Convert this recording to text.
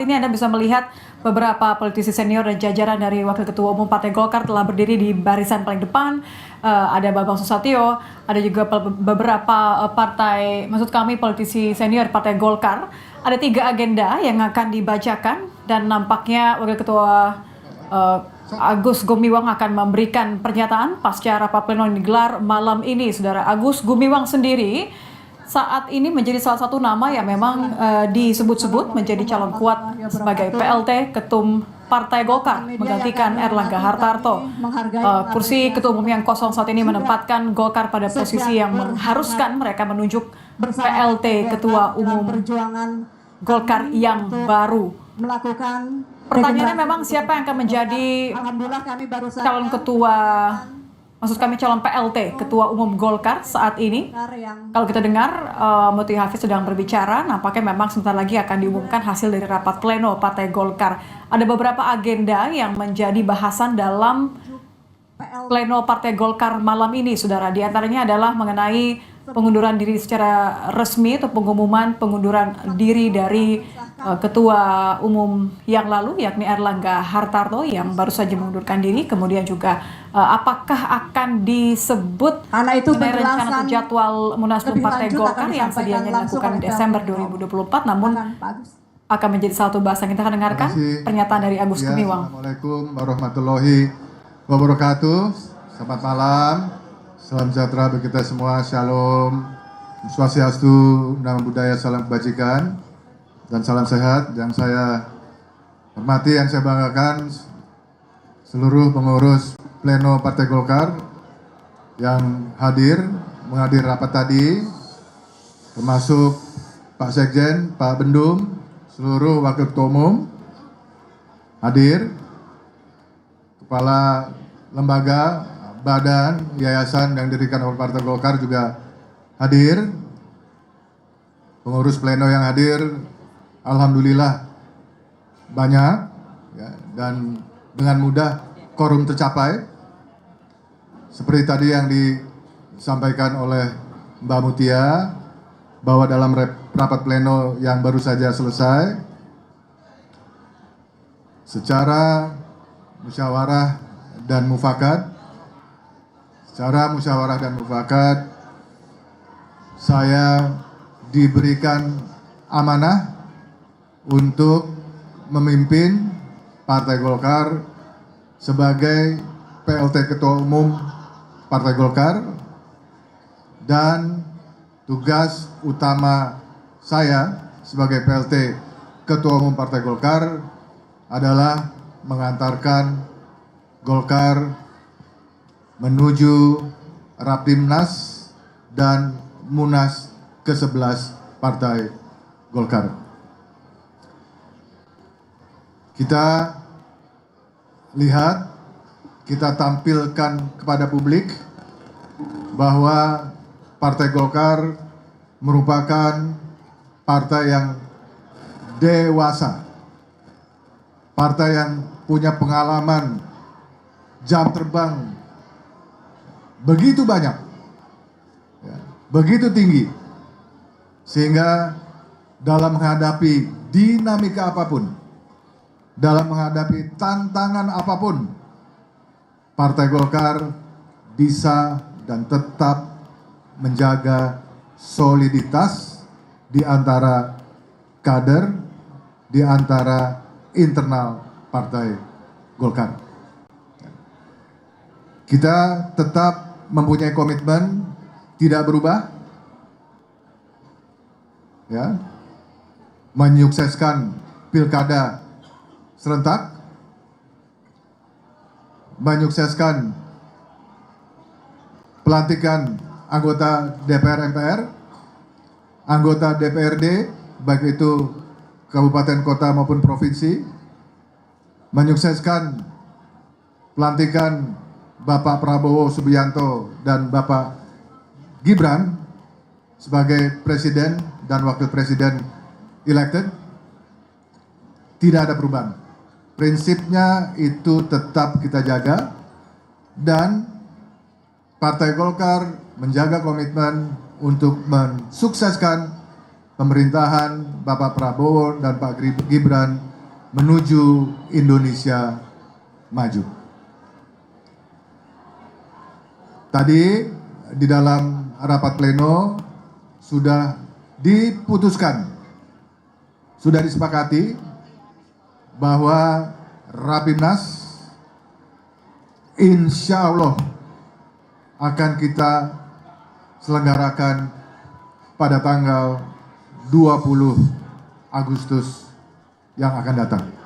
Ini Anda bisa melihat beberapa politisi senior dan jajaran dari Wakil Ketua Umum Partai Golkar telah berdiri di barisan paling depan. Ada Bambang Susatyo, ada juga beberapa politisi senior Partai Golkar. Ada 3 agenda yang akan dibacakan dan nampaknya Wakil Ketua Agus Gumiwang akan memberikan pernyataan pasca rapat pleno yang digelar malam ini. Saudara, Agus Gumiwang sendiri saat ini menjadi salah satu nama yang memang disebut-sebut menjadi calon kuat sebagai PLT Ketum Partai Golkar menggantikan Erlangga Hartarto. Kursi ketua umum yang kosong saat ini menempatkan Golkar pada posisi yang mengharuskan mereka menunjuk PLT Ketua Umum Golkar yang baru. Pertanyaannya memang siapa yang akan menjadi calon ketua, maksud kami calon PLT Ketua Umum Golkar saat ini. Kalau kita dengar Muti Hafiz sedang berbicara, nampaknya memang sebentar lagi akan diumumkan hasil dari rapat pleno Partai Golkar. Ada beberapa agenda yang menjadi bahasan dalam pleno Partai Golkar malam ini, saudara. Di antaranya adalah mengenai pengunduran diri secara resmi atau pengumuman pengunduran diri dari Ketua Umum yang lalu, yakni Erlangga Hartarto yang baru saja mengundurkan diri. Kemudian juga apakah akan disebut mengenai rencana atau jadwal Munaslup Partai Golkar yang sedianya dilakukan Desember 2024, namun akan menjadi satu bahasan. Kita akan dengarkan pernyataan dari Agus Gumiwang. Assalamualaikum warahmatullahi wabarakatuh. Selamat malam, salam sejahtera bagi kita semua. Shalom, swastiastu, nama budaya, salam kebajikan, dan salam sehat. Yang saya hormati, yang saya banggakan, seluruh pengurus pleno Partai Golkar yang menghadiri rapat tadi, termasuk Pak Sekjen, Pak Bendum, seluruh Wakil Ketua Umum hadir, kepala lembaga, badan, yayasan yang didirikan oleh Partai Golkar juga hadir, pengurus pleno yang hadir, alhamdulillah banyak, ya, dan dengan mudah quorum tercapai. Seperti tadi yang disampaikan oleh Mbak Mutia, bahwa dalam rapat pleno yang baru saja selesai, secara musyawarah dan mufakat, saya diberikan amanah untuk memimpin Partai Golkar sebagai PLT Ketua Umum Partai Golkar, dan tugas utama saya sebagai PLT Ketua Umum Partai Golkar adalah mengantarkan Golkar menuju Rapimnas dan Munas ke-11 Partai Golkar. Kita lihat, kita tampilkan kepada publik bahwa Partai Golkar merupakan partai yang dewasa, partai yang punya pengalaman jam terbang begitu banyak, ya, begitu tinggi, sehingga dalam menghadapi dinamika apapun, dalam menghadapi tantangan apapun, Partai Golkar bisa dan tetap menjaga soliditas di antara kader, di antara internal Partai Golkar. Kita tetap mempunyai komitmen tidak berubah, ya, menyukseskan pilkada serentak, menyukseskan pelantikan anggota DPR MPR, anggota DPRD, baik itu kabupaten, kota maupun provinsi, menyukseskan pelantikan Bapak Prabowo Subianto dan Bapak Gibran sebagai presiden dan wakil presiden elected. Tidak ada perubahan. Prinsipnya itu tetap kita jaga, dan Partai Golkar menjaga komitmen untuk mensukseskan pemerintahan Bapak Prabowo dan Pak Gibran menuju Indonesia maju. Tadi di dalam rapat pleno sudah diputuskan, sudah disepakati bahwa Rapimnas insya Allah akan kita selenggarakan pada tanggal 20 Agustus yang akan datang.